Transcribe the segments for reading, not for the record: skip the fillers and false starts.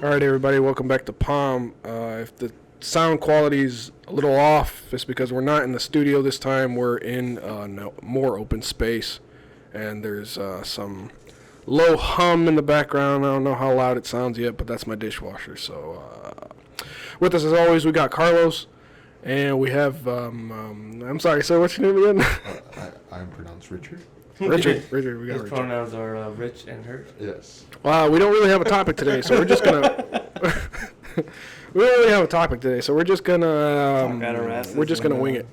All right, everybody, welcome back to Palm. If the sound quality's a little off, it's because we're not in the studio this time. We're in more open space, and there's some low hum in the background. I don't know how loud it sounds yet, but that's my dishwasher. So with us, as always, we got Carlos, and we have, I'm sorry, sir, what's your name again? I'm pronounced Richard. Richard, we got His Richard. pronouns are Rich and Hurt. Yes. We don't really have a topic today, so we're just gonna. We don't really have a topic today, so we're just gonna. Wing it.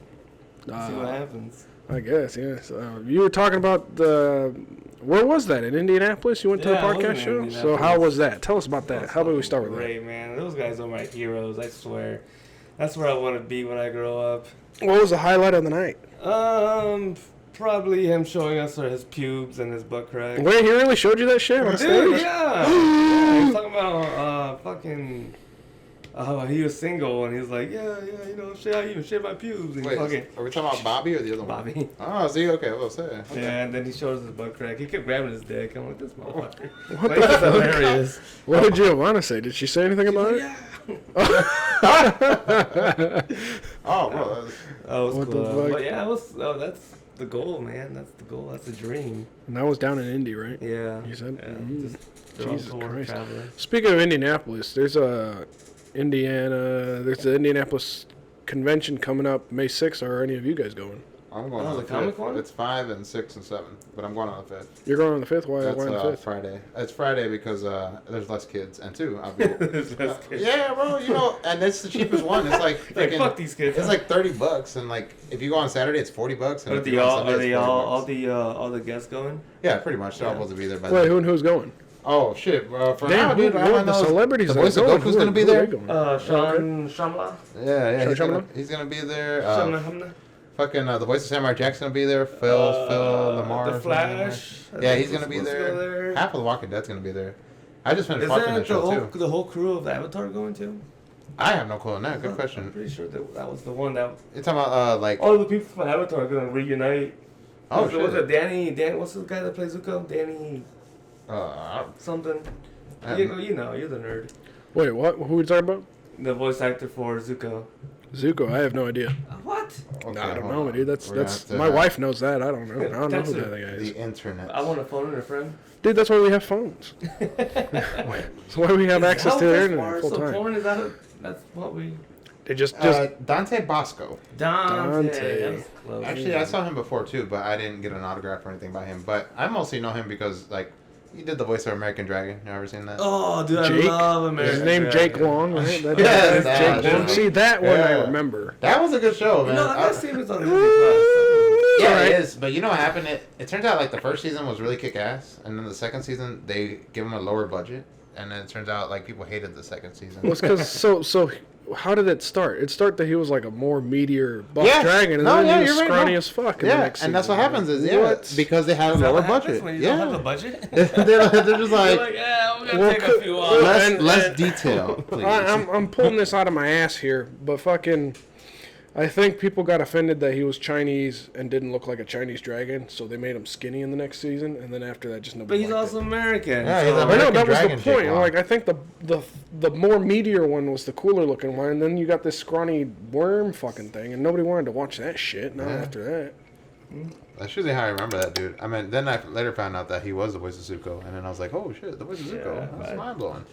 See what happens. I guess, yes. You were talking about the. Where was that? In Indianapolis? You went to the podcast show. So how was that? Tell us about that. How about we start with that? Great, man. Those guys are my heroes. I swear. That's where I want to be when I grow up. What was the highlight of the night? Probably him showing us his pubes and his butt crack. Wait, he really showed you that shit on Dude, stage? yeah. He was talking about he was single and he was like, yeah, I even shave my pubes. And Wait, are we talking about Bobby or the other one? Bobby. Oh, see, okay, I was saying. Okay. Yeah, and then he shows his butt crack. He kept grabbing his dick. I'm like, this motherfucker. What Like, the it's fuck? hilarious. What did Giovanna say? Did she say anything about it? Yeah. Oh, bro. That was What the cool. fuck? But yeah, that's the goal, man. That's the goal. That's the dream. And that was down in Indy, right? Yeah. You said? Yeah, Mhm. just they're on Jesus tour, Christ. traveling. Speaking of Indianapolis, there's the Indianapolis convention coming up May 6th. Are any of you guys going? I'm going Oh, on the the Comic 5th. Con? It's 5 and 6 and 7, but I'm going on the 5th. You're going on the 5th? Why That's on the 5th? Friday. It's Friday because there's less kids, and two, I'll be. There's less kids. Yeah, bro. And it's the cheapest one. It's like Like, freaking. fuck these kids. It's like $30, and like if you go on Saturday, it's $40. And Are if they you go on all? Sunday, Are it's they $40. all the guests going? Yeah, pretty much. They're all Yeah. supposed to be there by Wait, then. who and who's going? Oh shit! For Damn, now, dude, who all I are the know is celebrities the that voice are of going? Goku's Who are- gonna be who are there. they going? Sean Shamla. Yeah, he's Sean gonna, Shamla? he's gonna be there. Shamla. Fucking the voice of Samurai Jack's gonna be there. Phil Lamar. The Flash. Yeah, he's gonna be supposed to go there. Half of the Walking Dead's gonna be there. I just finished Is watching that the show too. the whole crew of Avatar going to? I have no clue on that. Good I'm question. pretty sure that was the one that You're talking about like. all the people from Avatar are gonna reunite. Oh was it shit. Danny? What's the guy that plays Zuko? Danny something. You know, you're the nerd. Wait, what? Who are we talking about? The voice actor for Zuko. Zuko, I have no idea. What? Okay, I don't hold know, on. dude. We're That's gonna have to my have wife knows that. I don't know. I don't know Text who her. that guy is. The internet. I want a phone and a friend. Dude, that's why we have phones. That's why we have access to the internet full So time. porn that's what we. They just Dante Bosco. Dante. That was close. Actually, I saw him before too, but I didn't get an autograph or anything by him. But I mostly know him because like he did the voice of American Dragon. You ever seen that? Oh, dude, Jake? I love American. his name Dragon. Jake Long, right? That Yeah, is that Jake Long. dude. See that one I Yeah. remember. That was a good show, You man. know, I gotta see if it's on Disney Plus. Yeah, Alright. it is. But you know what happened? It turns out like the first season was really kick ass, and then the second season they give him a lower budget, and then it turns out like people hated the second season. Well, it's because so. How did it start? It started that he was like a more meteor buff Yeah. dragon, and No, then yeah, he was you're right, scrawny no. as fuck. In the Yeah, next and that's what season. happens is What? because they have a Is that lower what happens budget. when you don't have a Yeah, budget? they're just like You're like, yeah, I'm gonna Well, take a few off. less detail, please. I'm pulling this out of my ass here, but fucking, I think people got offended that he was Chinese and didn't look like a Chinese dragon, so they made him skinny in the next season, and then after that, just But nobody. he's liked also it. American. Yeah, he's so- I know American that was Dragon, the Jake point. Long. Like I think the more meteor one was the cooler looking one, and then you got this scrawny worm fucking thing, and nobody wanted to watch that shit. Not Yeah. after that. That's usually how I remember that dude. I mean, then I later found out that he was the voice of Zuko, and then I was like, oh shit, the voice of Zuko. Yeah, That's right. mind blowing.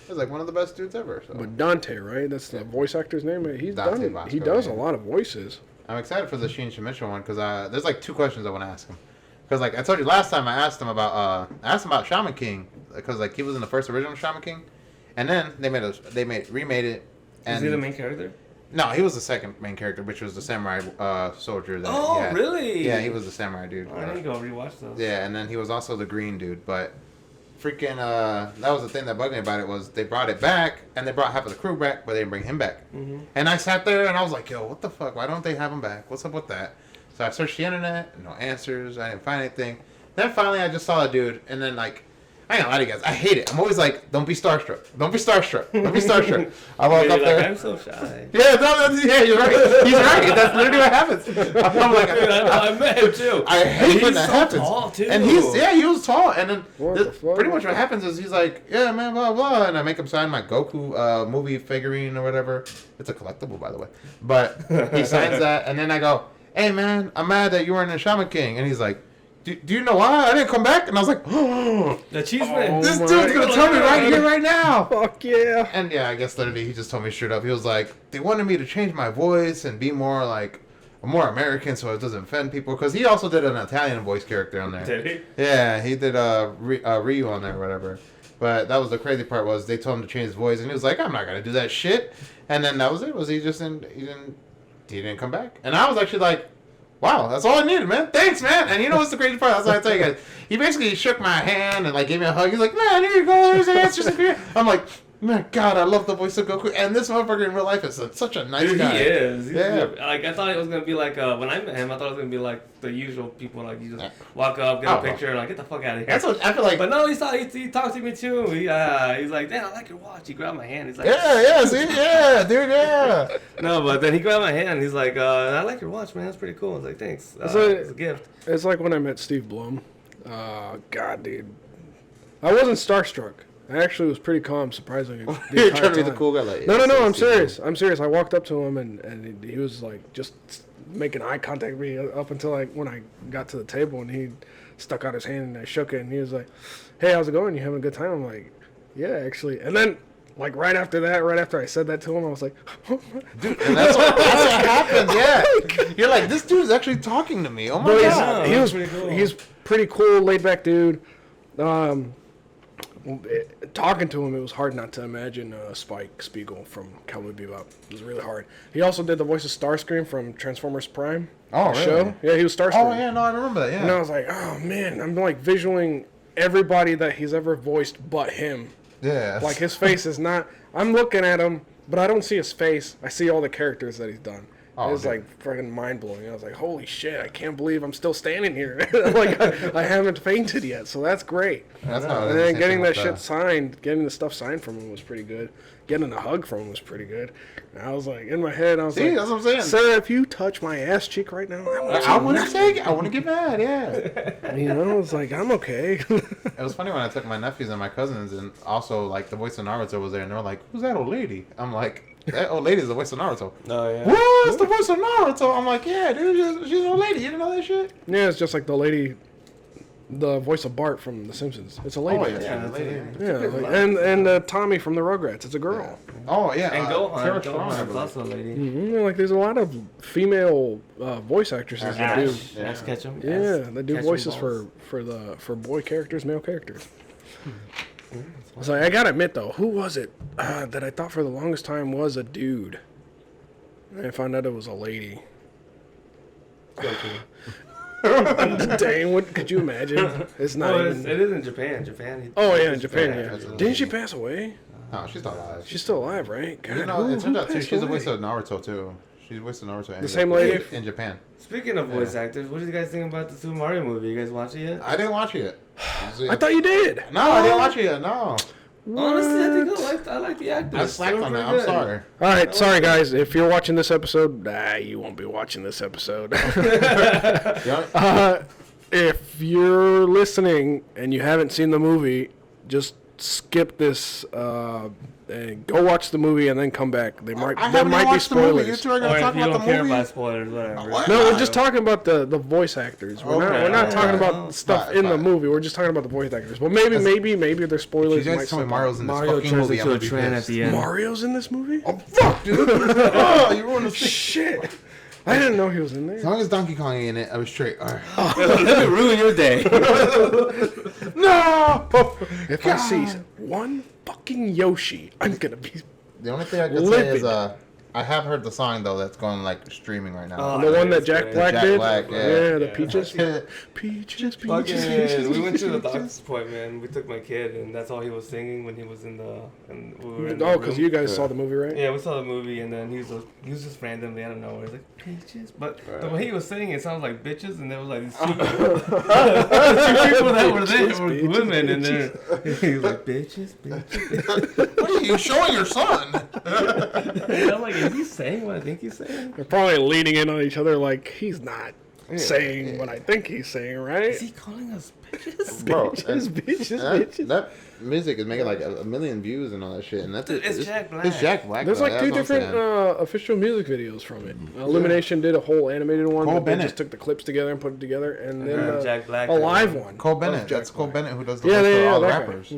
He's like one of the best dudes ever. So But Dante, right? That's the voice actor's name. He's Dante done. Bosco, He does yeah. a lot of voices. I'm excited for the Sheen Shimicha one because there's like two questions I want to ask him. Because like I told you last time, I asked him about Shaman King because like he was in the first original Shaman King, and then they remade it. And Is he the main character? No, he was the second main character, which was the samurai soldier. That Oh, he had. really? Yeah, he was the samurai dude. I need to go rewatch those. Yeah, and then he was also the green dude, but freaking that was the thing that bugged me about it was they brought it back and they brought half of the crew back, but they didn't bring him back. Mm-hmm. And I sat there and I was like, yo, what the fuck? Why don't they have him back? What's up with that? So I searched the internet, no answers. I didn't find anything. Then finally I just saw a dude, and then like I ain't gonna lie to you guys. I hate it. I'm always like, don't be starstruck. Don't be starstruck. Don't be starstruck. I walk You're up like, there. I'm so shy. Yeah, you're right. He's right. That's literally what happens. I'm like, Dude, I met him too. I hate when that so happens. Tall too. And he was tall. And then What the fuck? pretty much what happens is he's like, yeah, man, blah blah, and I make him sign my Goku movie figurine or whatever. It's a collectible, by the way. But he signs that, and then I go, hey man, I'm mad that you weren't in Shaman King, and he's like, do you know why I didn't come back? And I was like, oh, The cheese man. this my dude's gonna tell me right here, right now. Fuck yeah. And yeah, I guess literally he just told me straight up. He was like, they wanted me to change my voice and be more like more American, so it doesn't offend people. Because he also did an Italian voice character on there. Did he? Yeah, he did Ryu on there or whatever. But that was the crazy part was they told him to change his voice, and he was like, I'm not gonna do that shit. And then that was it. Was he just he didn't come back? And I was actually like, wow, that's all I needed, man. Thanks, man. And you know what's the crazy part? That's what I tell you guys. He basically shook my hand and like gave me a hug. He's like, man, here you go. There's an answer. I'm like, man, God, I love the voice of Goku. And this motherfucker in real life is such a nice Dude, guy. he is. He's Yeah. good. Like I thought it was gonna be like when I met him, I thought it was gonna be like the usual people, like you just walk up, get a picture, and like get the fuck out of here. That's what I feel like. But no, he talked to me too. He's like, damn, I like your watch. He grabbed my hand. He's like, Yeah, see, yeah, dude, yeah. No, but then he grabbed my hand. He's like, I like your watch, man. That's pretty cool. I was like, thanks. It's a gift. It's like when I met Steve Blum. God, dude. I wasn't starstruck. I actually was pretty calm, surprisingly. You're trying to be the cool guy, like. No, I'm Steve serious. I'm serious. I walked up to him and he was like just making eye contact with me up until like when I got to the table and he stuck out his hand and I shook it and he was like, "Hey, how's it going? You having a good time?" I'm like, "Yeah, actually." And then like right after I said that to him, I was like, Dude, and that's what happens. Yeah, you're like, this dude's actually talking to me. Oh my But god. he's pretty cool. he's pretty cool, laid back dude. Talking to him, it was hard not to imagine Spike Spiegel from Cowboy Bebop. It was really hard. He also did the voice of Starscream from Transformers Prime. Oh, the really? show. Yeah, he was Starscream. Oh yeah, no, I remember that. Yeah. And I was like, oh man, I'm like visualing everybody that he's ever voiced but him. Yeah. Like his face is not. I'm looking at him, but I don't see his face. I see all the characters that he's done. Oh, It was okay. like fucking mind blowing. I was like, holy shit, I can't believe I'm still standing here. Like I haven't fainted yet, so that's great. That's how it is. And then Same getting thing that with shit signed, getting the stuff signed from him was pretty good. Getting a hug from him was pretty good. And I was like, in my head, I was See, like, that's what I'm saying. sir, if you touch my ass cheek right now, I want to take it. I want to get mad. Yeah. you know, I was like, I'm okay. It was funny when I took my nephews and my cousins, and also like the voice of Naruto was there, and they were like, "Who's that old lady?" I'm like, "That old lady is the voice of Naruto." No, yeah. What? It's the voice of Naruto. I'm like, "Yeah, dude, she's an old lady. You didn't know that shit?" Yeah, it's just like the lady, the voice of Bart from The Simpsons. It's a lady. Oh yeah, Yeah, she's a lady. Yeah, like, and Tommy from the Rugrats. It's a girl. Oh yeah, And Kara Gohan. Strong, I Gohan's believe. also a lady. Mm-hmm. Like there's a lot of female voice actresses that do. Ash. Ash Ketchum. Yeah, they do Ketchum voices balls. for boy characters, male characters. So I gotta admit though, who was it that I thought for the longest time was a dude? And I found out it was a lady. Dang, what could you imagine? It's not No, even. it is in Japan. Japan. Oh yeah, in Japan, yeah. That's a Didn't she lady. pass away? No, she's not alive. She's still alive, right? God, You know, who it turns out too. passed She's the away? voice of Naruto too. She's the voice of Naruto. in The same Japan- lady? in Japan. Speaking of voice actors, what do you guys think about the Super Mario movie? You guys watch it yet? I didn't watch it yet. I thought you did. No, I didn't watch it yet. No, Honestly, I think I like the actors. I slacked They were on that. pretty I'm good. sorry. All right, sorry guys. If you're watching this episode, you won't be watching this episode. Yeah. If you're listening and you haven't seen the movie, just skip this and go watch the movie and then come back. There I might haven't be watched the movie. You spoilers. two are Or gonna if talk you about don't the care movie. about spoilers, whatever. What? No, we're just talking about the voice actors. We're Okay. not talking Yeah. about stuff Fine, in the fine. movie. We're just talking about the voice actors. Well, maybe there's spoilers. You might guys tell me slip Mario's in this Mario fucking turns movie. I'm into a gonna be tran at pissed. the out. end. Mario's in this movie? Oh fuck, dude! Oh, you ruined the thing. Shit! I didn't know he was in As there. long as Donkey Kong ain't in it, I was straight. All right. Let me ruin your day. No. If I see one fucking Yoshi, I'm gonna be. The only thing I can say Livid. is I have heard the song though that's going like streaming right now. Oh, The one that it's Jack great. Black Jack did? Black, yeah. The Yeah. Peaches. Peaches, Fucking, peaches. we went to the doctor's appointment. We took my kid, and that's all he was singing when he was in the. And we were in the Oh, because room. you guys saw the movie, right? Yeah, we saw the movie, and then he was just randomly out of nowhere. He's like peaches, but the way he was singing, it sounded like bitches, and there was like these two people, two people that were there were Bitches, women, and then he was like bitches. What are you showing your son? And I'm like, is he saying what I think he's saying? They're probably leaning in on each other like he's not saying what I think he's saying, right? Is he calling us bitches? Bro, bitches. that music is making like a million views and all that shit. And that's Dude, it's Jack Black. It's Jack Black. There's though, like that's two what I'm different saying. official music videos from it. Illumination did a whole animated one, Cole but they Bennett. just took the clips together and put it together, and then Jack Black. a live one. Cole of Bennett. Jack That's Cole Black. Bennett who does the Yeah, voice for all the that guy. rappers.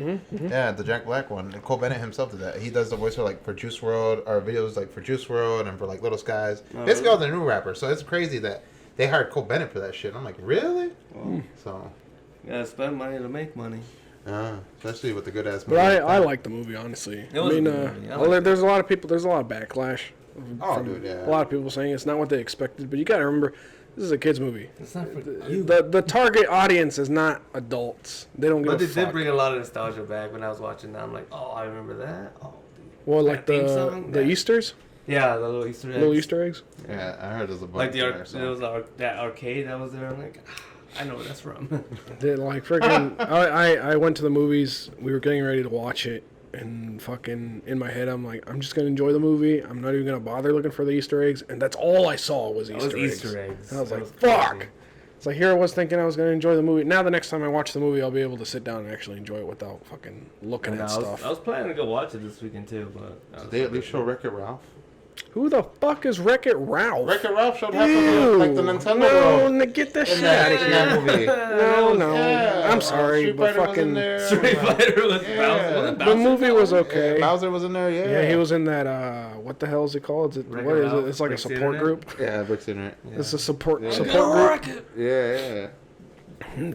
Yeah, the Jack Black one. And Cole Bennett himself did that. He does the voice for like for Juice WRLD or videos like for Juice WRLD and for like Little Skies. Basically all the new rappers. So it's crazy that they hired Cole Bennett for that shit. I'm like, really? So. Yeah, spend money to make money. Especially with the good ass But movie. I like the movie, honestly. It was a good movie. I liked it. There's a lot of people. There's a lot of backlash. Oh, from dude, yeah. A lot of people saying it's not what they expected. But you got to remember, this is a kids movie. It's not for you. The target audience is not adults. They don't give But a it fuck. did bring a lot of nostalgia back when I was watching that. I'm like, oh, I remember that. Oh, dude. Well, like That theme song, the that- Easters, Yeah, the little Easter eggs. little Easter eggs. Yeah, I heard there's a bunch Like the there, arc, so. there was that arcade that was there. I'm like, I know where that's from. They like freaking. I went to the movies. We were getting ready to watch it, and fucking in my head, I'm like, I'm just gonna enjoy the movie. I'm not even gonna bother looking for the Easter eggs, and that's all I saw was Easter eggs. Easter eggs. And I was That like, was crazy. fuck. It's like here I was thinking I was gonna enjoy the movie. Now the next time I watch the movie, I'll be able to sit down and actually enjoy it without fucking looking And at I stuff. was planning to go watch it this weekend too, but I was Did they at least show Wreck-It Ralph? Who the fuck is Wreck-It Ralph? Wreck-It Ralph showed half of Ew. like the Nintendo No, world. get that In shit out of that, here. in that movie. No. Yeah, I'm sorry, Street but Fighter was in fucking there. Street Fighter with Yeah. Bowser. Wasn't the Bowser movie was in that okay. Bowser was in there, yeah. Yeah, he was in that. What the hell is it called? Wreck-It What is it? Ralph, It's like a Bricks support Internet? group. Yeah, Bricks in it. one? It's a support Yeah. support group. Yeah.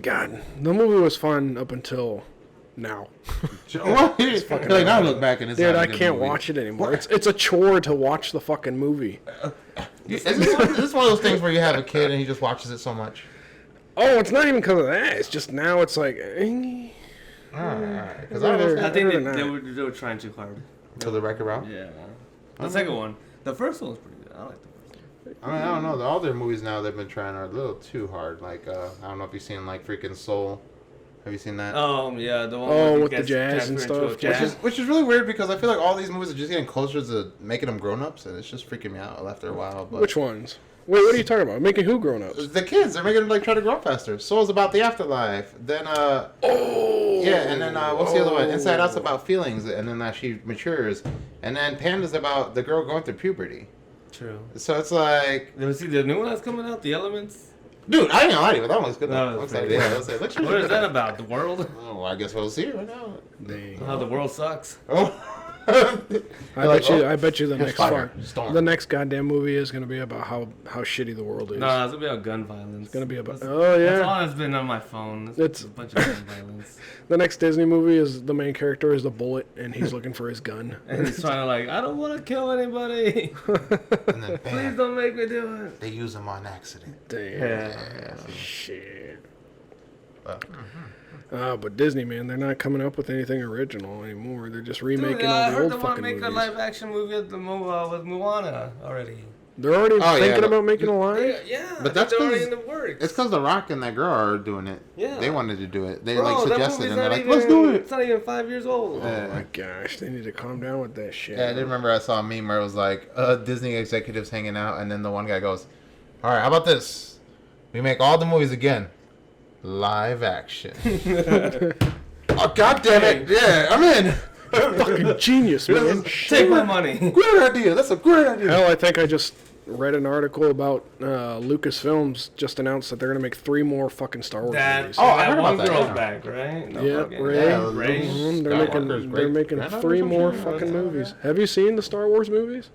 God, the movie was fun up until now. What? Like now I look back and it's Dude, not a I good can't movie. watch it anymore. It's a chore to watch the fucking movie. Is this one of those things where you have a kid and he just watches it so much? Oh, it's not even because of that. It's just now it's like. Alright, because Yeah, I was I think Better than they were trying too hard. to the Wreck-It Ralph. Yeah. The second one. The first one was pretty good. I like the first one. I mean, I don't know. All their movies now they've been trying are a little too hard. Like I don't know if you've seen like freaking Soul. Have you seen that? Yeah, the one Oh, where he with the gets jazz and transferred into a stuff. jazz. Which is really weird because I feel like all these movies are just getting closer to making them grown ups, and it's just freaking me out after a while. But Which ones? Wait, what are you talking about? Making who grown ups? the kids, they're making them like try to grow up faster. Soul's about the afterlife. Then yeah, and then what's the other one? Inside Out's about feelings, and then she matures, and then Panda's about the girl going through puberty. True. So it's like, You ever see the new one that's coming out? The Elements? dude, I ain't gonna lie to you, but that one's good. No, Though. that's Looks like, pretty yeah, good. looks like, looks What really is good. that about? The world? Oh, I guess we'll see right now. Dang. How the world sucks. Oh. I bet you the Here's next fire, fuck, storm. the next goddamn movie is gonna be about how shitty the world is. No, it's gonna be about gun violence. It's gonna be about. That's, Oh that's yeah. all that's been on my phone. It's- It's a bunch of gun violence. The next Disney movie is the main character is the bullet and he's looking for his gun. And he's trying to like, I don't want to kill anybody. And then Please bam, don't make me do it. they use them on accident. Damn. Yeah. Shit. But, But Disney, man, they're not coming up with anything original anymore. They're just Dude, remaking I all the heard old they want to fucking make a movies. live action movie with Moana already. They're already Oh, yeah, thinking but- about making a live. Yeah, But I that's think they're already 'cause in the works. it's because The Rock and that girl are doing it. Yeah. They wanted to do it. They Bro, like that suggested movie's and they're not like, even, let's do it. It's not even 5 years old. Oh my gosh, they need to calm down with that shit. Yeah, I did remember I saw a meme where it was like Disney executives hanging out, and then the one guy goes, "All right, how about this? We make all the movies again, live action." Oh god damn it! Yeah, I'm in. Fucking genius, man. Take my money. Great idea. That's a great idea. Hell, I think I just read an article about Lucasfilms just announced that they're gonna make 3 more fucking Star Wars That, movies. Oh, I that heard one about that, girl's yeah. back, right? No, Yeah, fucking- Ray. Yeah, Ray. Mhm, They're Skywalker's making great 3 more granddaughter or fucking something? movies. Have you seen the Star Wars movies?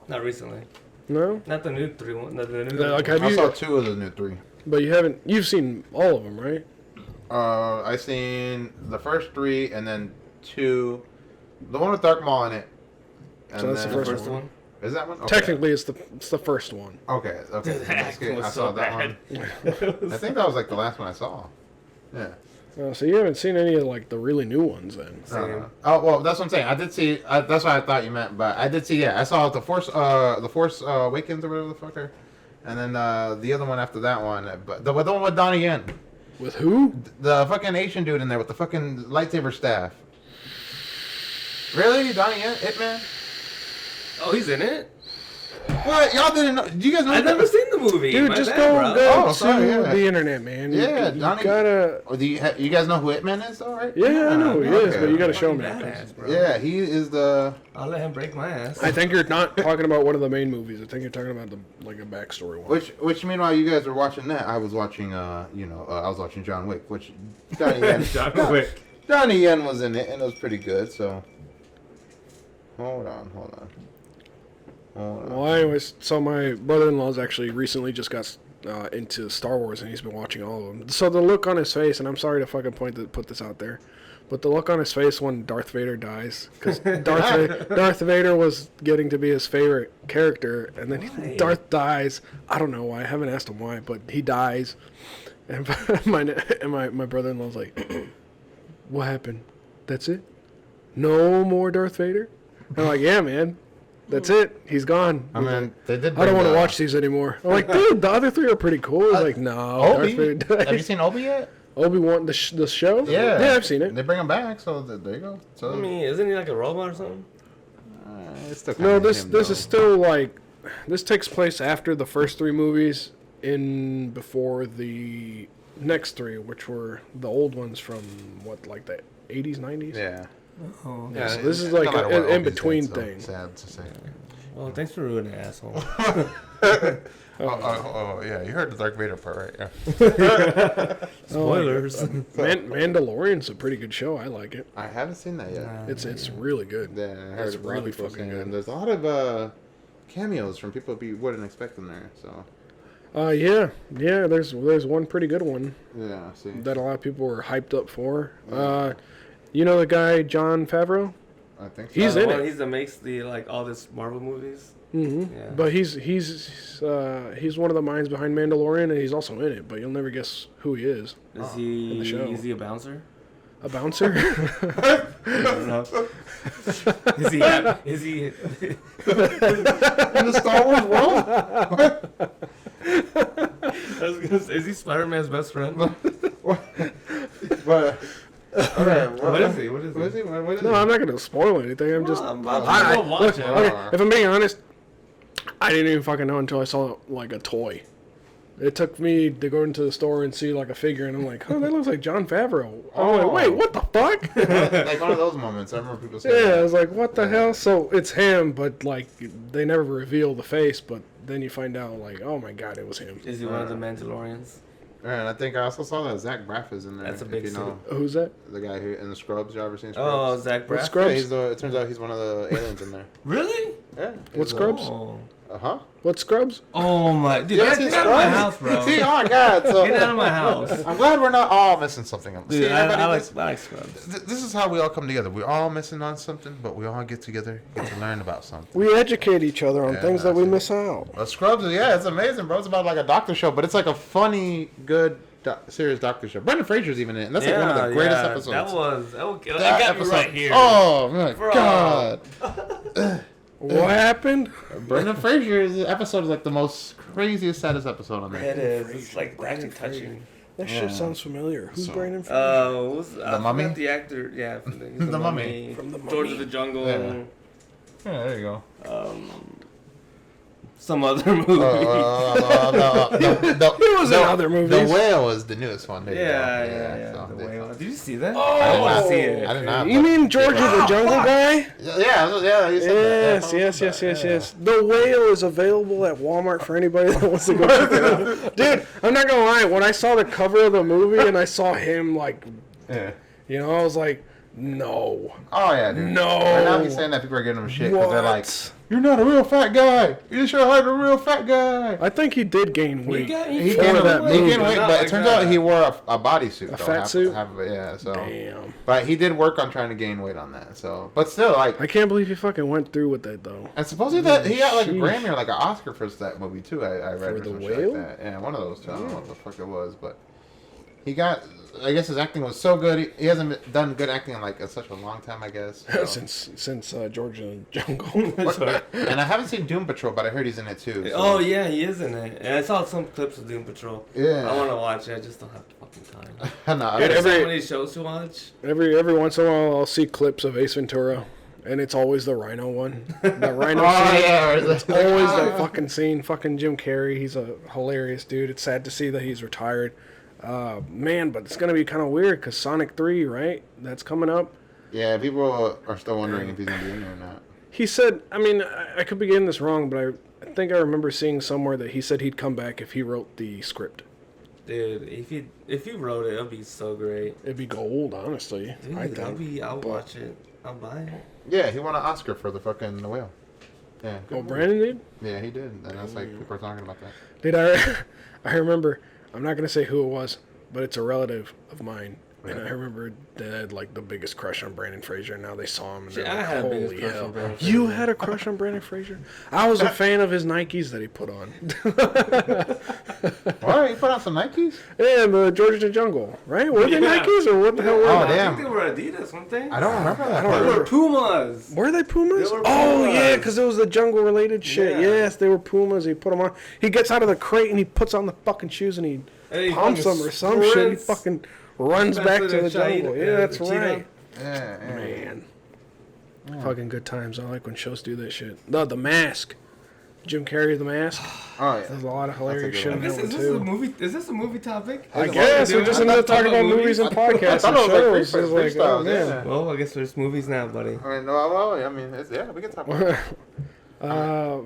Not recently. No, Not the new 3 one. Not the new. Like, have I you? saw 2 of the new 3. But you haven't. You've seen all of them, right? I seen the first 3 and then 2, the one with Dark Maul in it. And So that's the then- the first one. Is that one? Okay. Technically, it's the first one. Okay. The acting was I saw so that bad. one. I think that was like the last one I saw. Yeah. So you haven't seen any of like the really new ones then? Same. Oh well, that's what I'm saying. I did see. That's what I thought you meant, but I did see. Yeah, I saw the Force Awakens or whatever the fuck there, and then the other one after that one, but the one with Donnie Yen, With who? the fucking Asian dude in there with the fucking lightsaber staff. Really, Donnie Yen, It Man? Oh, he's in it? What? Y'all didn't know? Do you guys know? I've never seen the movie. Dude, My just bad, go bro. go Oh, to sorry, yeah. the internet, man. Yeah, you Donnie- gotta. Or you guys know who It Man is, though, right? Yeah, I know who he is, okay. but you gotta show Fucking me. badass, bro. Yeah, he is the. I'll let him break my ass. I think you're not talking about one of the main movies. I think you're talking about a backstory one. Which meanwhile you guys were watching that, I was watching I was watching John Wick, which Donnie Yen, John Wick. Donnie Yen was in it and it was pretty good. So hold on. Well, anyways, so my brother-in-law's actually recently just got into Star Wars, and he's been watching all of them. So the look on his face, and I'm sorry to fucking put this out there, but the look on his face when Darth Vader dies, because Darth Vader was getting to be his favorite character, and then Why? Darth dies. I don't know why. I haven't asked him why, but he dies, and my brother-in-law's like, "What happened? That's it? No more Darth Vader?" I'm like, "Yeah, man." That's it. He's gone. I mean, they did. I don't want to bring watch these anymore. I'm like, dude, the other three are pretty cool. He's like, no. Darth Vader Obi. died. Have you seen Obi yet? Obi-Wan, the show? Yeah. Yeah, I've seen it. They bring him back, so there you go. So I mean, isn't he like a robot or something? it's still No, kinda this him, is though. still like, this takes place after the first three movies, before the next three, which were the old ones from like the 80s, 90s. Yeah. Oh. Yeah, so it- this is it's like no matter an what, in-between Obi's dead, so thing. Sad to say. Well, thanks for ruining it, asshole. Yeah, you heard the Darth Vader part, right? Yeah. Spoilers. Mandalorian's a pretty good show. I like it. I haven't seen that yet. It's really good. Yeah, I heard It's a lot of really people fucking saying good. there's a lot of cameos from people you wouldn't expect in there. So Yeah. There's one pretty good one yeah, I see. that a lot of people were hyped up for. You know the guy Jon Favreau? I think so. He's in one, it. He's that makes the all this Marvel movies. Mm-hmm. Yeah. But he's one of the minds behind Mandalorian, and he's also in it. But you'll never guess who he is. Is in the show. he a bouncer? A bouncer? I don't know. Is he in the Star Wars world? I was gonna say, is he Spider-Man's best friend? But okay, What is he? What is What is he? he? What is No, he? I'm not gonna spoil anything. I'm just. I'm about I- to go watch look, it. okay, if I'm being honest, I didn't even fucking know until I saw like a toy. It took me to go into the store and see like a figure, and I'm like, oh, that looks like Jon Favreau. I'm like, wait, what the fuck? Like one of those moments. I remember people saying. Yeah, I that. was like, what the hell? So it's him, but like they never reveal the face, but then you find out like, oh my god, it was him. Is he one of the Mandalorians? And I think I also saw that Zach Braff is in there. That's a if big you know Who's that? the guy who in the Scrubs. You ever seen Oh, Scrubs? Zach What Braff. Scrubs? Yeah, it turns out he's one of the aliens in there. Really? Yeah. What Scrubs? Oh. Huh? What Scrubs? Oh my, dude, Yeah, get see out of my Scrubs? house, bro. See, oh my god. So Get out of my house. I'm glad we're not all missing something. Dude, See, I everybody, like Scrubs. this is how we all come together. We're all missing on something, but we all get together, get to learn about something. We educate each other on Yeah, things that we that's miss out. Scrubs, yeah, it's amazing, bro. It's about like a doctor show, but it's like a funny, good, serious doctor show. Brendan Fraser's even in it, and that's like one of the greatest episodes. That That got me episode- right here. Oh my Bro. god. What happened? Brendan Fraser's episode is like the most craziest, saddest episode on there. It is. It's like actually touching. That Yeah. shit sounds familiar. Who's So- Brandon Fraser? What's The Mummy? The actor, yeah, from he's The Mummy. From The George Mummy. of the Jungle. Yeah. Yeah, there you go. Some other movie. He was in other movies. The Whale is the newest one. There you yeah, go. yeah. so The they- Whale. Did you see that? Oh! I want to see it. I did not. You mean George of the Jungle guy? Yeah, you said that. Yes. The Whale is available at Walmart for anybody that wants to go check it out. Dude, I'm not gonna lie. When I saw the cover of the movie and I saw him, like, Yeah. you know, I was like, No. Oh yeah, dude. No. Right now he's saying that people are giving him shit because they're like, What? "You're not a real fat guy. You should hire a real fat guy." I think he did gain weight. He for gained that weight, movie. but Not it turns out he wore a bodysuit. A fat suit? Yeah, so. Damn. But he did work on trying to gain weight on that. So, but still, like, I can't believe he fucking went through with that though. and supposedly that he got like a Sheesh. Grammy or like an Oscar for that movie too. I read For or The some shit Whale? like that. Yeah, one of those two. I don't know what the fuck it was, but he got. I guess his acting was so good. He hasn't done good acting in like such a long time. I guess so. since George in the Jungle. And I haven't seen Doom Patrol, but I heard he's in it too. So. Oh yeah, he is in it. And I saw some clips of Doom Patrol. Yeah. I want to watch it. I just don't have the fucking time. I know. Yeah, There's so every- many shows to watch. Every once in a while, I'll see clips of Ace Ventura, and it's always the Rhino one. The Rhino Oh scene. yeah, It's always that fucking scene. Fucking Jim Carrey. He's a hilarious dude. It's sad to see that he's retired. Man, but it's gonna be kind of weird because Sonic 3, right? That's coming up. Yeah, people are still wondering if he's gonna be in there or not. He said, I mean, I could be getting this wrong, but I think I remember seeing somewhere that he said he'd come back if he wrote the script. Dude, if you wrote it, it'd be so great. It'd be gold, honestly. Dude, I think. I'll watch it. I'll buy it. Yeah, he won an Oscar for the fucking The Whale. Yeah. good Oh, movie. Brandon did? Yeah, he did, and that's like people are talking about that. Did I? I remember. I'm not gonna say who it was, but it's a relative of mine, and I remember they had like the biggest crush on Brandon Fraser. And now they saw him, and See, they're I like, had a biggest "Holy crush hell!" on Brandon You Fraser. had a crush on Brandon Fraser? I was a fan of his Nikes that he put on. What? He put out some Nikes? Yeah, the George of the Jungle, right? Were they Yeah. Nikes or what the hell were Oh, they? I damn. think they were Adidas, weren't they? I don't remember that. don't part. They were Pumas. Were they Pumas? They were Oh Pumas. yeah, because it was the jungle related shit. Yeah. Yes, they were Pumas. He put them on. He gets out of the crate and he puts on the fucking shoes and he And he pumps fucking them or some shit. He sprints fucking runs back back to to the the jungle. cheetah- Yeah, that's the cheetah. right. Yeah, yeah. Man. Fucking good times. I like when shows do that shit. The Mask. Jim Carrey, The Mask. Oh, yeah. There's a lot of a hilarious good shit one. in Is that one this a too. movie? Is this a movie topic? I Is it guess what we're just ended up talking about movies and podcasts thought and it was like shows. freestyle- It's like, oh freestyles, man. yeah. Well, I guess there's movies now, buddy. I mean, well, I mean, yeah, we can talk about it.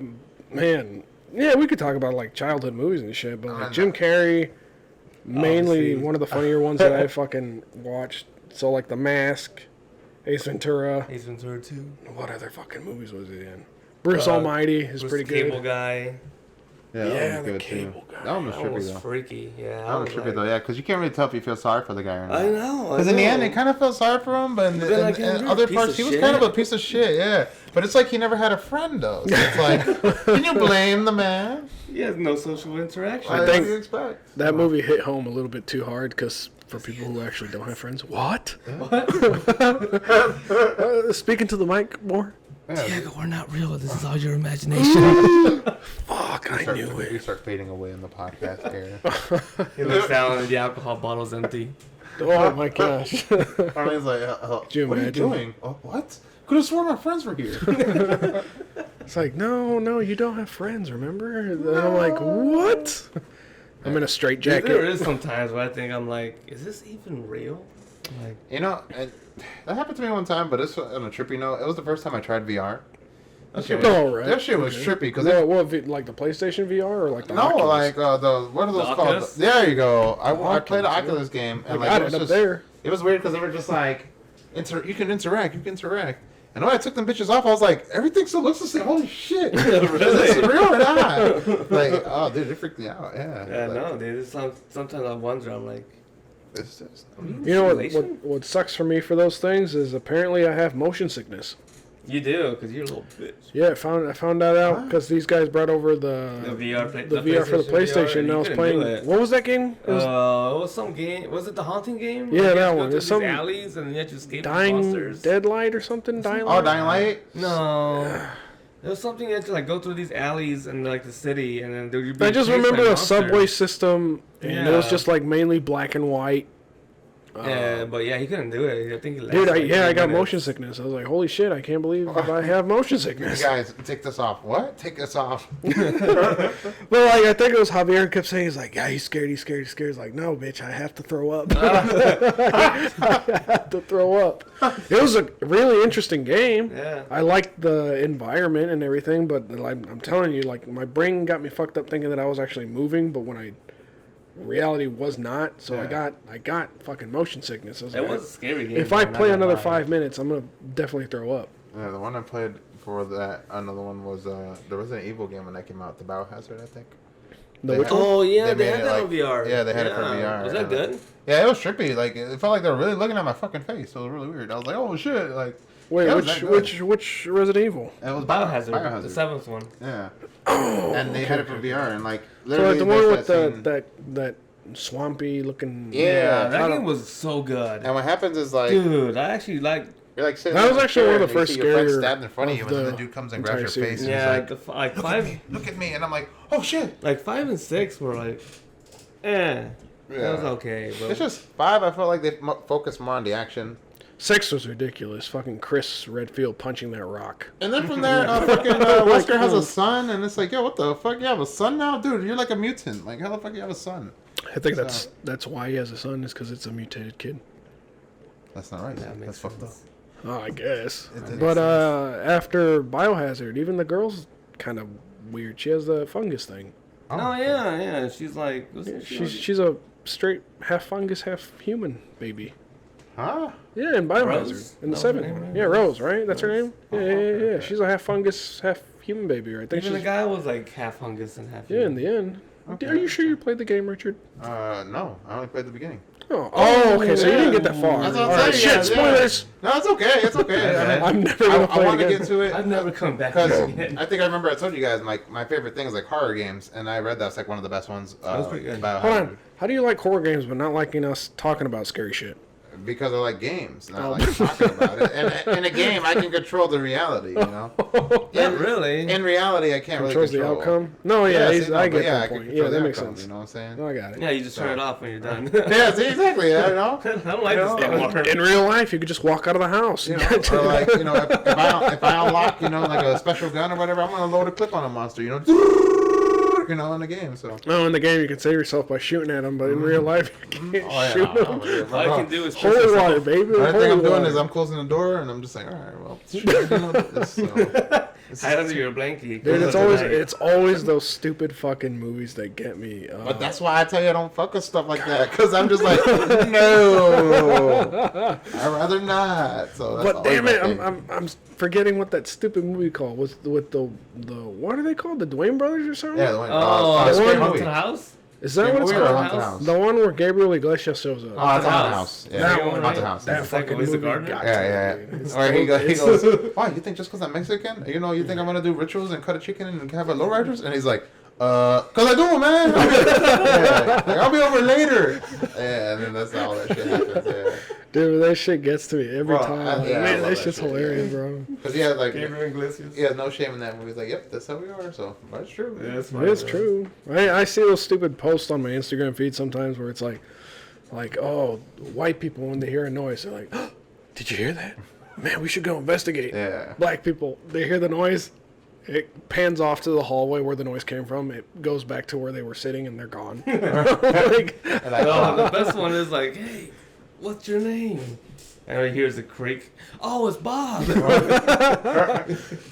Man, yeah, we could talk about like childhood movies and shit, but like mean, Jim Carrey, mainly Obviously. one of the funnier ones that I fucking watched. So like The Mask, Ace Ventura. Ace Ventura 2. What other fucking movies was he in? Bruce Almighty is Was pretty the Cable good. Guy. Yeah, Yeah, that was the good Cable too. Guy. That one was That one trippy was though. freaky. Yeah, That was trippy though, yeah, because you can't really tell if you feel sorry for the guy or not. I know. Because in the end, they kind of felt sorry for him, but in, But then, like, in you're a other piece parts, of he was shit. kind of a piece of shit, yeah. But it's like he never had a friend, though. So it's like, can you blame the man? He has no social interaction. I What think do you expect? That movie hit home a little bit too hard because for people who actually don't have friends. What? Speaking to the mic more. Diego, we're not real. This is all your imagination. Fuck, I knew We it. start fading away in the podcast here. He looks down and the alcohol bottle's empty. Oh my gosh. Arlene's like, Do you what are you imagine? doing? Oh, what? Could have sworn my friends were here. It's like, no, you don't have friends, remember? And I'm like, what? I'm in a straight There jacket. is some times where I think I'm like, is this even real? Like, You know, and that happened to me one time, but it's on a trippy note. It was the first time I tried VR. okay. Oh, right. That shit was trippy because Like the PlayStation VR or like the no, Oculus? like the what are those The called? Oculus? There you go. I played an Oculus, yeah. Oculus game and I like got it was it up just there. it was weird because they were just like you can interact. And when I took them bitches off, I was like, everything still looks the same. Holy shit! Is this real or not? Like, oh, dude, it freaked me out. Yeah. yeah, Like, no, dude. Sometimes I wonder. I'm like, It's just, You know simulation? what sucks for me for those things is apparently I have motion sickness. You do, because you're a little bitch. Yeah, I found that out because these guys brought over the The VR, the VR for the PlayStation, and I was playing. What was that game? It was It was some game. Was it the haunting game? Yeah, Where you that had to go one. through It's these some alleys and you had to escape the Dying monsters. Deadlight or something. Dying oh, Light? Dying Light. No. There was something you had to like go through these alleys and like the city, and then there would be. I just chased by remember a monsters. subway system, and it was Yeah. just like mainly black and white. Yeah, but yeah, he couldn't do it. I think he. Dude, lasted, I like, got 3 minutes. motion sickness. I was like, holy shit, I can't believe I have motion You sickness. guys, take this off. What? Take this off. But like, I think it was Javier kept saying, he's like, yeah, he's scared. He's like, no, bitch, I have to throw up. I have to throw up. It was a really interesting game. Yeah. I liked the environment and everything, but like, I'm telling you, like, my brain got me fucked up thinking that I was actually moving, but when I reality was not. So Yeah. I got fucking motion sickness. I was It like, was a scary game. if I though, play not another gonna lie. 5 minutes, I'm gonna definitely throw up. Yeah, the one I played for that, another one was the Resident Evil game when that came out, the Biohazard, I think. The They which had- one? Oh yeah, They they made had it that like- on VR. yeah, they had it for VR, Was yeah. that good? Yeah, it was trippy. Like, it felt like they were really looking at my fucking face. It was really weird. I was like, oh shit, like. Wait, it was that good. which Resident Evil? It was Biohazard, the 7th one. Yeah. Oh, And they had it for VR, and like So literally like the one with there's that that swampy looking. Yeah, that I game don't- was so good. And what happens is like Dude, I actually like. you're like sitting. That in was the actually chair one of the and you first see your friend scarier stabbed in front of you, of and then the the dude comes and grabs your entire face. series. And Yeah, he's like, like look 5, at me, look at me, and I'm like, oh shit. like 5 and 6 were like, That was okay, but It's just 5. I felt like they focused more on the action. 6 was ridiculous. Fucking Chris Redfield punching that rock. And then from there, fucking Wesker has a son, and it's like, yo, what the fuck? You have a son now, dude? You're like a mutant. Like, how the fuck you have a son? I think that's why he has a son, is because it's a mutated kid. That's not right. that That's makes fucked up. sense. Oh, I guess. It didn't But after Biohazard, even the girl's kind of weird. She has the fungus thing. Oh yeah. She's like, wasn't she She's a straight half fungus, half human baby. Huh? Yeah, in Biohazard. Rose? In the That was her 7th name, one. right? Yeah, Rose, right? That's her name? Yeah, okay. yeah. She's a half fungus, half human baby, right? I think Even the she's, guy was like half fungus and half. yeah, in the end. Okay. Are you sure you played the game, Richard? No. I only played the beginning. Oh, okay. So you didn't get that far. That's what I'm All right, saying, shit, yeah, spoilers. No, it's okay. It's okay. I mean, I'm never gonna I play want to again. get to it. I've never come back Because again. I think I remember I told you guys my favorite thing is like horror games, and I read that's like one of the best ones. That was pretty good. About Hold on. How do you like horror games but not liking us talking about scary shit? Because I like games, not Oh. like talking about it. And in a game, I can control the reality, you know. Not really. In reality, I can't Controls really the control. outcome? No, yeah, Yes, I but get yeah, that I can point. control Yeah, the that makes outcome, sense. You know what I'm saying? No, I got it. Yeah, you just turn it off when you're done. Yeah, see, exactly. I know. I don't like You this know, game more. In real life, you could just walk out of the house. You know, or like, you know, if I unlock, you know, like a special gun or whatever, I'm gonna load a clip on a monster, you know, in the game. So. No, in the game you can save yourself by shooting at them, but in real life you can't Oh yeah. shoot them. All I can do is push Holy yourself. water, baby. The only thing Holy I'm doing water. is I'm closing the door and I'm just like, all right, well, shit, you know, this, so. Hide under your blanket. Dude, Close the night. it's always those stupid fucking movies that get me. But that's why I tell you I don't fuck with stuff like that, because I'm just like, no, I'd rather not. So that's But always damn my it, thing. I'm forgetting what that stupid movie called was with the what are they called? The Dwayne Brothers or something? Yeah, the one. Oh, the Scream one Haunted movie. House? Is that what it's Movie or called? Haunted House? The one where Gabriel Iglesias shows up. Oh, it's Haunted Haunted House. House. Yeah, That one, Haunted right? House. That Yeah, fucking Lisa movie Gardner? got yeah. to me. It's Or he it's- goes, why, you think just because I'm Mexican, you know, you think I'm going to do rituals and cut a chicken and have a lowriders? And he's like, because I do, man. Yeah, like, I'll be over later. Yeah, and then that's how all that shit happens, yeah. Dude, that shit gets to me every Bro, time. I Like, love man, that that shit's shit, hilarious, yeah. bro. Because he has, like, Gabriel Iglesias. he has no shame in that movie. He's like, yep, that's how we are, so that's true. Yeah, that's It's true. I see those stupid posts on my Instagram feed sometimes where it's like, oh, white people when they hear a noise, they're like, oh, did you hear that? Man, we should go investigate. Yeah. Black people, they hear the noise, it pans off to the hallway where the noise came from. It goes back to where they were sitting and they're gone. Like, And like, No, the best one is like, hey, what's your name? And he hears a creak. Oh, it's Bob.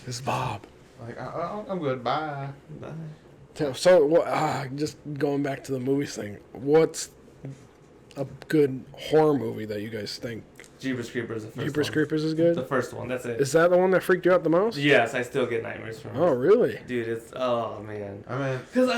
it's Bob. like I'm good, bye. Bye. So, just going back to the movies thing, what's a good horror movie that you guys think? Jeepers Creepers, the first Jeepers one. Creepers is The good? first one, that's it. Is that the one that freaked you out the most? Yes, I still get nightmares from it. Oh, really? Dude, it's, oh man. I mean, Because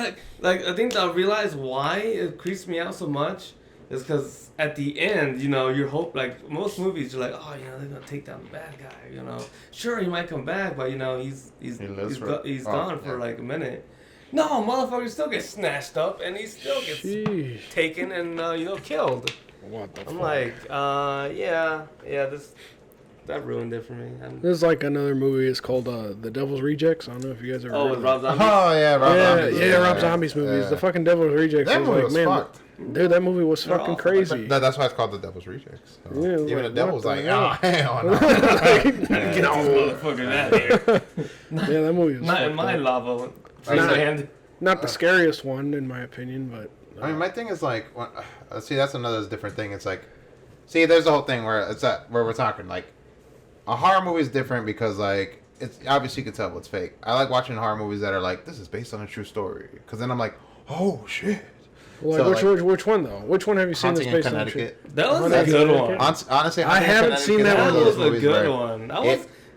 I think I realized why it creeps me out so much is because at the end, you know, you hope, like most movies, you're like, oh, you know, they're gonna take down the bad guy, you know. Sure, he might come back, but you know, he's lives for- gone for yeah. like a minute. No, motherfucker still gets snatched up and he still gets Sheesh. taken and you know, killed. What the I'm fuck? like, yeah, that ruined it for me. There's like another movie. It's called The Devil's Rejects. I don't know if you guys ever. Oh, heard with of Rob it. Zombie. oh yeah, Rob Zombie's. Yeah, Rob Zombie's movies. Yeah. The fucking Devil's Rejects. That was movie like, was man, fucked. dude, that movie was They're fucking awful. crazy. That's why it's called the Devil's Rejects. So. Yeah, Even like, the devil's what like, the oh hell no. Get this motherfucker out of here. Yeah, that movie was Not in fucked my up. lava. Not- Hand. Not the scariest one in my opinion, but I mean, my thing is like, see, that's another different thing. It's like, see, there's the whole thing where it's at where we're talking like, a horror movie is different because like it's obviously you can tell what's fake. I like watching horror movies that are like, this is based on a true story, because then I'm like, oh shit, Like, which one though? Which one have you seen that's Haunting in based on true? Connecticut. That was Haunting a in good Connecticut? one. Honestly, I haven't seen that That one. was a good one.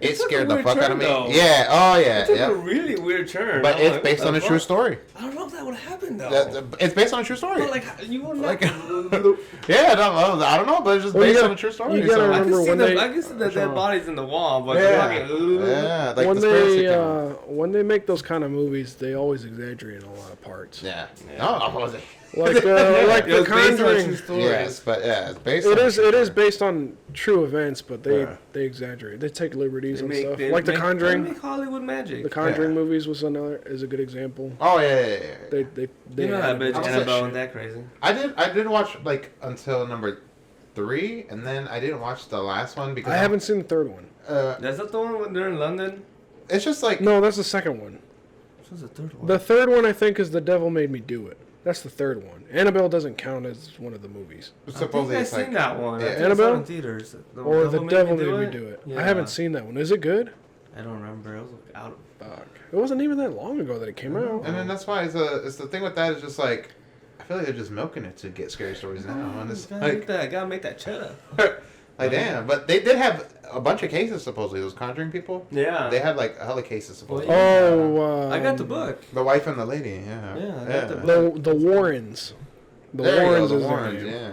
It took scared a the weird fuck out of turn, me. though. Yeah. Oh yeah. It took a Yeah. really weird turn. But I'm it's like, based what on the a true fuck? story. I don't know if that would happen though. It's based on a true story. But, like, you would not. Yeah, no, I don't know, but it's just Well, you based gotta- on a true story. you gotta so- I remember when I can see the dead bodies in the wall, but Yeah. fucking, Yeah, like when the conspiracy they theory. when they make those kind of movies, they always exaggerate a lot of parts. Yeah. Yeah. No, was it? Like It The was based on a true Conjuring. story. Yes, but yeah, it's based. It on a is. true It is story. based on true events, but they Yeah. they exaggerate. They take liberties They and make- stuff. they Like The make- Conjuring. They make Hollywood magic. The Conjuring Yeah. movies is a good example. Oh yeah. They You know that added bitch was Annabelle shit. and that crazy. I did watch like until number 3, and then I didn't watch the last one because I haven't seen the third one. That's not the one when they're in London. It's just like No, that's the second one. This was the third one. The third one I think is The Devil Made Me Do It. That's the third one. Annabelle doesn't count as one of the movies. supposedly I it's think I like seen that one. Yeah. I think I saw it Annabelle? in theaters. Or The Devil Made Me Do It. Yeah. I haven't seen that one. Is it good? I don't remember. It was out. Fuck. It wasn't even that long ago that it came out. And then that's why it's the thing with that is just like I feel like they're just milking it to get scary stories now, and it's Gotta make that cheddar. like damn. But they did have a bunch of cases supposedly. Those Conjuring people. Yeah. They had like a hell of cases supposedly. Oh, I got the book. The wife and the lady. Yeah. Yeah, I got the book. the Warrens. The There you go, Warrens the is their Warrens. name. Yeah.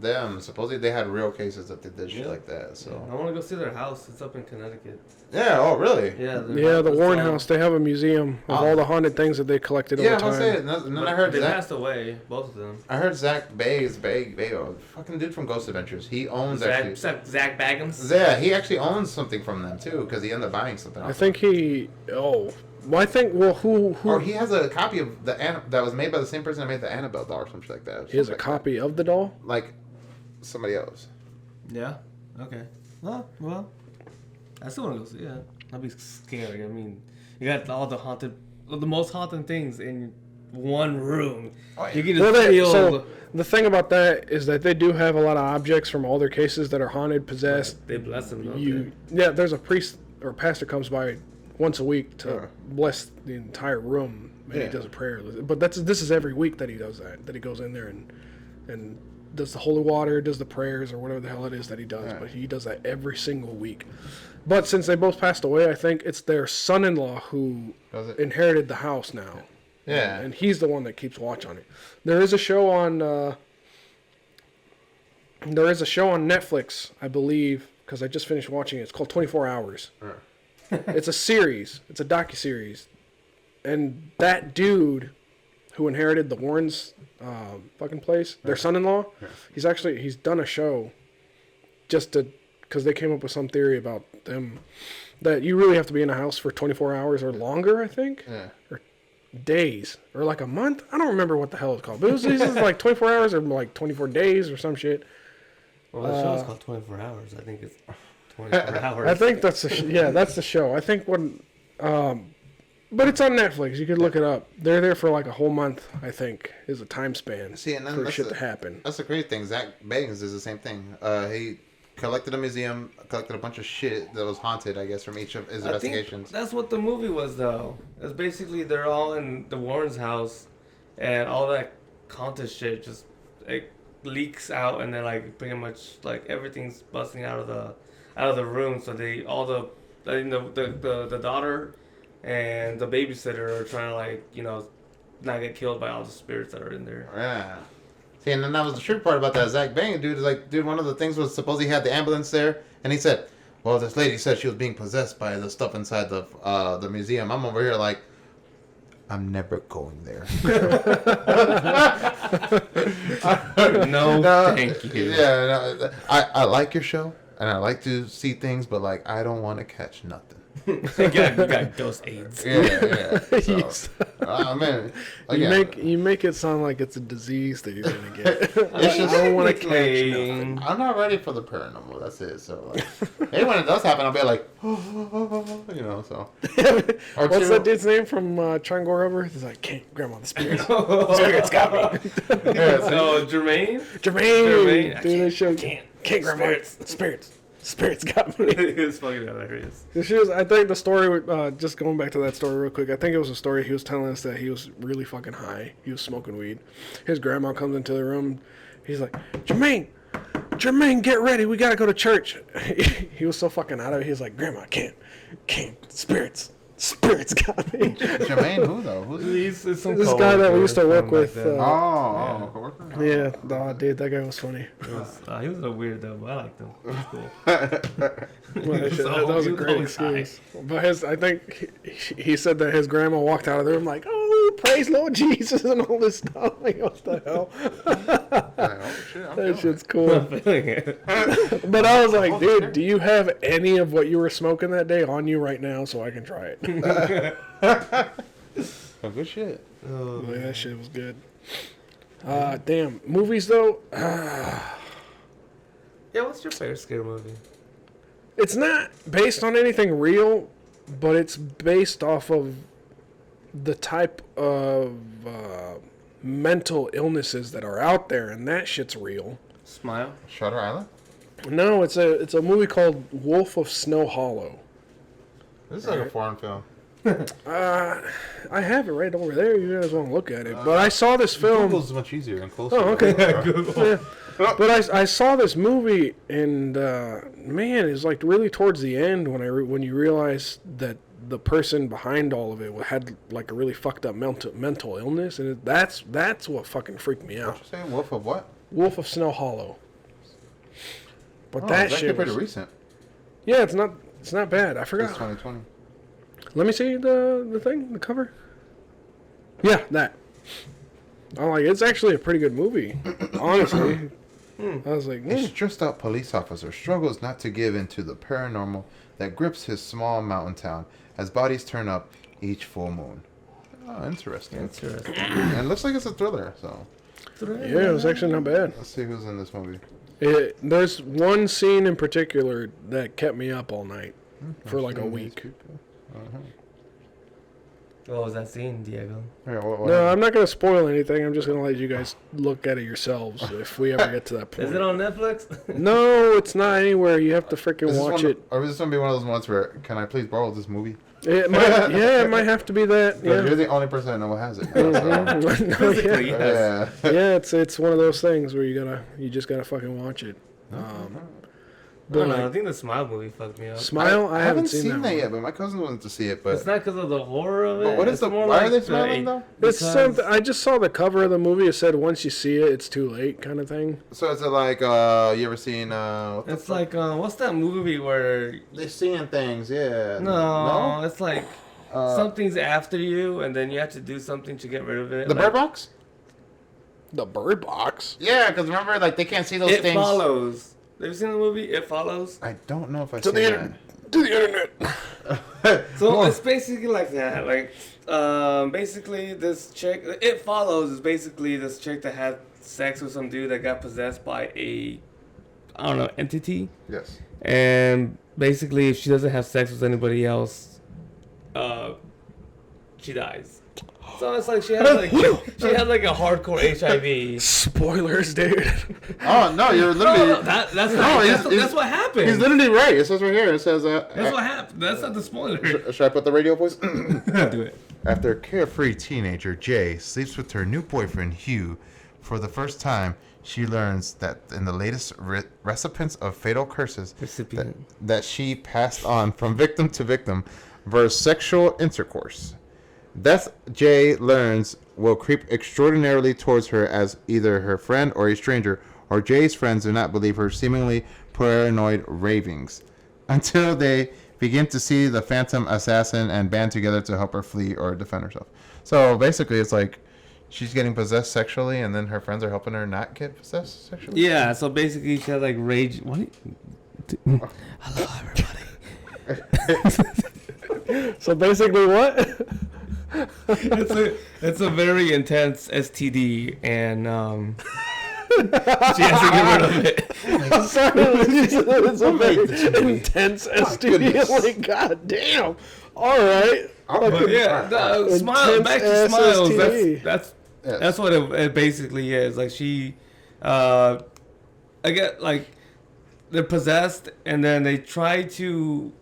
Them supposedly they had real cases that they did shit Yeah. like that. So I want to go see their house. It's up in Connecticut. yeah. Oh really? Yeah. Yeah, the Warren House. They have a museum of Oh. all the haunted things that they collected Yeah, over I'll say it. time. And then I heard they Zach. passed away, both of them. I heard Zach Bayo, fucking dude from Ghost Adventures. He owns actually. Zach Baggins. Yeah, he actually owns something from them too, because he ended up buying something. I think he. Oh, well, I think. Well, who? Or he has a copy of that was made by the same person that made the Annabelle doll or something like that. He has a copy of the doll. Like somebody else. Yeah. Okay. Well, I still want to go see it. That'd be scary. I mean, you got all the most haunted things in one room. Oh, yeah. You can Well, just feel. so the thing about that is that they do have a lot of objects from all their cases that are haunted, possessed. They bless them. Don't Yeah, there's a priest or pastor comes by once a week to Sure. bless the entire room, and Yeah. he does a prayer. But this is every week that he does that. That he goes in there and does the holy water, does the prayers, or whatever the hell it is that he does. Yeah. But he does that every single week. But since they both passed away, I think it's their son-in-law who Does it? inherited the house now. Yeah. And he's the one that keeps watch on it. There is a show on Netflix, I believe, because I just finished watching it. It's called 24 Hours. It's a series. It's a docuseries. And that dude who inherited the Warrens fucking place, their son-in-law, he's done a show just because they came up with some theory about them that you really have to be in a house for 24 hours or longer, I think. Yeah. Or days. Or like a month. I don't remember what the hell it's called. But it was like 24 hours or like 24 days or some shit. Well, the show's called 24 Hours. I think it's 24 hours. I think that's that's the show. I think when but it's on Netflix. You could look it up. They're there for like a whole month, I think, is a time span See, and then for that's shit the- to happen. That's the crazy thing. Zach Bagans does the same thing. He collected a museum, collected a bunch of shit that was haunted, I guess, from each of his I think investigations. that's what the movie was, though. It's basically they're all in the Warrens' house, and all that contest shit just like leaks out, and then like pretty much like everything's busting out of the room. So the daughter and the babysitter are trying to like not get killed by all the spirits that are in there. Yeah. See, and then that was the true part about that Zach Bang dude. Is like, dude, one of the things was supposedly he had the ambulance there, and he said, "Well, this lady said she was being possessed by the stuff inside the museum." I'm over here like, I'm never going there. No, thank you. Yeah, no, I like your show, and I like to see things, but like, I don't want to catch nothing. you got ghost AIDS. Yeah. So, Yes. man, again, You make it sound like it's a disease that you're gonna get. It's just- I don't want to catch Technically, nothing. I'm not ready for the paranormal. That's it. So, like, hey, when it does happen, I'll be like, so. Or What's two- that dude's name from Try and Go Over? He's like, can't, Grandma, the spirits. The spirits got me. Yeah, so- So Jermaine. Jermaine, I dude, that show. can't. Can't, Grandma. Spirits. Spirits got me. It was fucking hilarious. I think the story, just going back to that story real quick, I think it was a story he was telling us that he was really fucking high. He was smoking weed. His grandma comes into the room. He's like, Jermaine, get ready. We got to go to church. He was so fucking out of it. He was like, Grandma, I can't. Spirits got me. Jermaine, who though? He's some This guy that we used to work with. Coworker? Yeah, dude, that guy was funny. He was a weirdo, but I liked him. He was cool. Well, that was a great excuse. But I think he said that his grandma walked out of the room like, oh, praise Lord Jesus and all this stuff. Like, what the hell? That shit's cool. I'm feeling it. But I was like, dude, do you have any of what you were smoking that day on you right now so I can try it? Oh, good shit. Oh, Like, that shit was good. Damn. Movies, though, yeah, what's your favorite scary movie? it's not based on anything real, but it's based off of the type of mental illnesses that are out there, and that shit's real. Smile. Shutter Island? No, it's a movie called Wolf of Snow Hollow. This is like a foreign film. I have it right over there. You guys want to look at it? But I saw this film. Google's much easier and closer. Oh, okay. Google. Yeah. But I saw this movie, and man, it's like really towards the end when you realize that the person behind all of it had like a really fucked up mental illness, and that's what fucking freaked me out. What you saying? Wolf of what? Wolf of Snow Hollow. But Oh, that it's actually shit pretty was, recent. yeah, it's not bad. I It's forgot. 2020. Let me see the cover. Yeah, that. I'm like, it's actually a pretty good movie, honestly. I was like, A stressed out police officer struggles not to give in to the paranormal that grips his small mountain town as bodies turn up each full moon. Oh, interesting. Interesting. And it looks like it's a thriller, so yeah, it was actually not bad. let's see who's in this movie. There's one scene in particular that kept me up all night for like a week. What was that scene, Diego? Yeah, what No, I'm not going to spoil anything. I'm just going to let you guys look at it yourselves if we ever get to that point. Is it on Netflix? No, it's not anywhere. You have to freaking watch it. Or is this going to be one of those ones where, can I please borrow this movie? It might have to be that. Because Yeah. you're the only person I know who has it. Mhm. No, yeah. Yes. Yeah. Yeah, it's one of those things where you just gotta fucking watch it. I don't know. I think the Smile movie fucked me up. Smile, I haven't seen that one. yet, but my cousin wanted to see it. But It's not because of the horror of it. But what is it's the? more Why are like they the- smiling though? It's because- something. I just saw the cover of the movie. It said once you see it, it's too late, kind of thing. So is it like you ever seen what the It's fuck? like what's that movie where? They're seeing things, yeah. No, it's like Uh, something's after you, and then you have to do something to get rid of it. The like, Bird Box? The Bird Box. Yeah, because remember, like they can't see those It things. Follows. Have you seen the movie It Follows? I don't know if I To seen the that. internet. To the internet. So it's basically like that. Like, basically this chick. It Follows is basically this chick that had sex with some dude that got possessed by a, I don't know, entity. Yes. And basically, if she doesn't have sex with anybody else, she dies. So it's like she has like a hardcore HIV. Spoilers, dude. Oh no, you're literally. No, that's what happened. He's literally right. It says right here. It says. That's what happened. That's not the spoiler. Should I put the radio voice? Do it. After carefree teenager Jay sleeps with her new boyfriend Hugh, for the first time, she learns that in the latest recipients of fatal curses that she passed on from victim to victim versus sexual intercourse. Death, Jay learns, will creep extraordinarily towards her as either her friend or a stranger, or Jay's friends do not believe her seemingly paranoid ravings, until they begin to see the phantom assassin and band together to help her flee or defend herself. So basically, it's like she's getting possessed sexually, and then her friends are helping her not get possessed sexually. Yeah. So basically, she had like rage. What? Hello, everybody. So basically, what? It's a very intense STD, and she has to get rid of it. I'm sorry, it's a very intense STD. goodness. Like, god damn. All right. But yeah, smile. Back to Intense smiles. STD. That's what it basically is. Like she, I get like, they're possessed, and then they try to.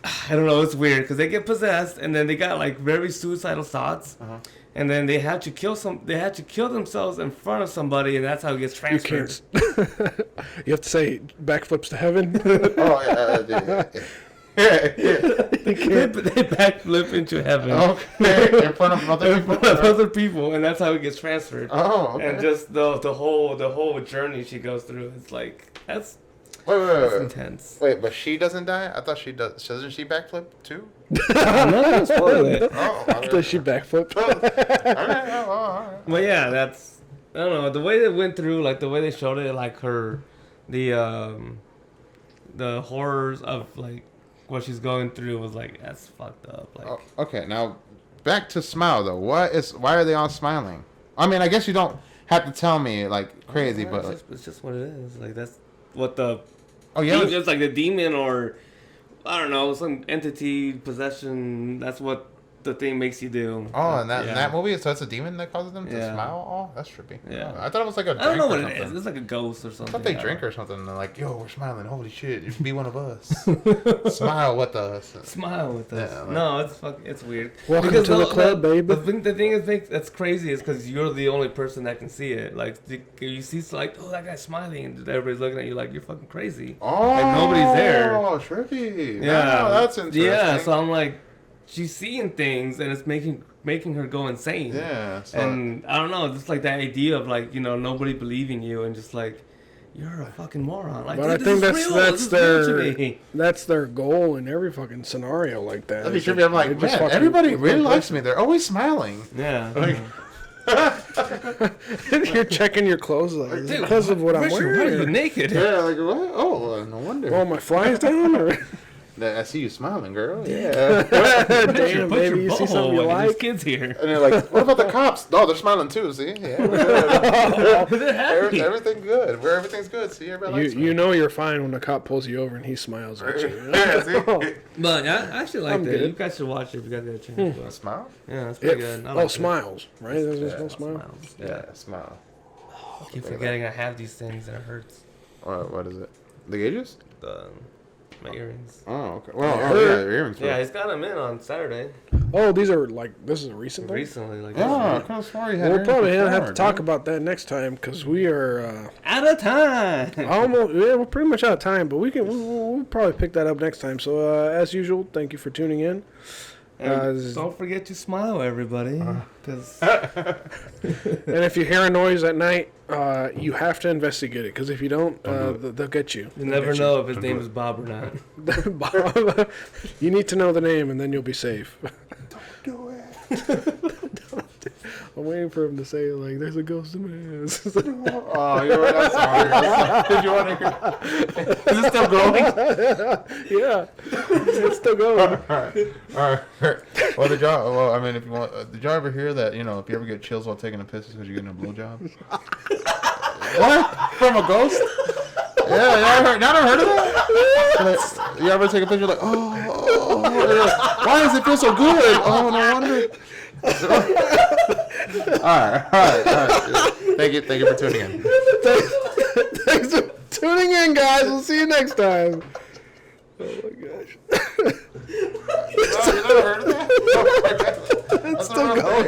I don't know. It's weird because they get possessed, and then they got like very suicidal thoughts, and then they have to kill They have to kill themselves in front of somebody, and that's how it gets You transferred. can't. You have to say backflips to heaven. Oh yeah. They backflip into heaven. Okay. In front of other In people. front of other people, and that's how it gets transferred. Oh. Okay. And just the whole journey she goes through, it's like that's Wait. intense. Wait, but she doesn't die? I thought she does. Doesn't she backflip too? I'm not gonna spoil it. Does she backflip? All right. But yeah, that's I don't know the way they went through, like the way they showed it, like the horrors of like what she's going through was like that's fucked up. Like Okay, now back to Smile though. Why are they all smiling? I mean, I guess you don't have to tell me like crazy, but it's just what it is. Like that's what the yeah, just like the demon or I don't know some entity possession. That's what the thing makes you do. Oh, and Yeah. in that movie, so it's a demon that causes them to Yeah. smile. Oh, that's trippy. Yeah. Oh, I thought it was like a drink I don't know or what it something. is. It's like a ghost or I something. thought they I drink don't or something. And they're like, yo, we're smiling. Holy shit, you should be one of us. Smile with us. know. Smile with us. Yeah, like- no, it's weird. Welcome Because to the club, baby. The thing is, that's crazy is because you're the only person that can see it. Like you see, like, oh, that guy's smiling, and everybody's looking at you like you're fucking crazy. Oh, Like, nobody's there. Oh, trippy. Yeah, Oh, that's interesting. Yeah, so I'm like, she's seeing things, and it's making her go insane. Yeah. So, And I don't know, just like that idea of like nobody believing you, and just like you're a fucking moron. Like, But I dude, think this is real. that's This is real to me. that's their goal in every fucking scenario like that. that'd be is trippy. that I'm like, they just man, fucking- everybody really likes me. They're always smiling. Yeah. Like, You're checking your clothes like it's Dude, because of what I'm Richard, why are you wearing. naked? yeah, like what? Oh, no wonder. Oh, my flies down? Or? I see you smiling, girl. Yeah. Damn, Put your baby, you see butthole something you when there's like? kids here. And they're like, what about the cops? No, they're smiling too. See, yeah, They're happy. everything's good. Everything's good. See, everybody likes You know you're fine when the cop pulls you over and he smiles at you. Yeah, see? But I actually like I'm that. good. You guys should watch it if you guys get a chance. But, Smile. yeah, that's pretty It, good. I like it. smiles, right? There's just Yeah. no smile. Smiles. Yeah, smile. I keep forgetting I have these things and it hurts. What is it? The gauges? My earrings. Oh, okay. Well, Yeah. oh yeah, your earrings. Yeah, he's got them in on Saturday. Oh, these are like, this is a recent thing? Recently, like Oh, this kind of sorry. Well, we'll probably have to talk about that next time because we are out of time. almost, yeah, we're pretty much out of time, but we'll probably pick that up next time. So, as usual, thank you for tuning in. And don't forget to smile, everybody. Because And if you hear a noise at night, you have to investigate it because if you don't, they'll get you. you never know if his name is Bob or not. Bob, you need to know the name and then you'll be safe. Do it. I'm waiting for him to say like, "There's a ghost in my ass." Oh, you're right. I'm sorry. Did you want to hear? Is it still going? Yeah, it's still going. All right. Well, Well, I mean, if you want, did y'all ever hear that? You know, if you ever get chills while taking a piss, because you're getting a blowjob. What? From a ghost? Yeah, y'all never heard of that? Like, you ever take a picture like, why does it feel so good? Oh, no wonder. All right. Thank you for tuning in. Thanks for tuning in, guys. We'll see you next time. Oh my gosh. You never heard of that? It's still going.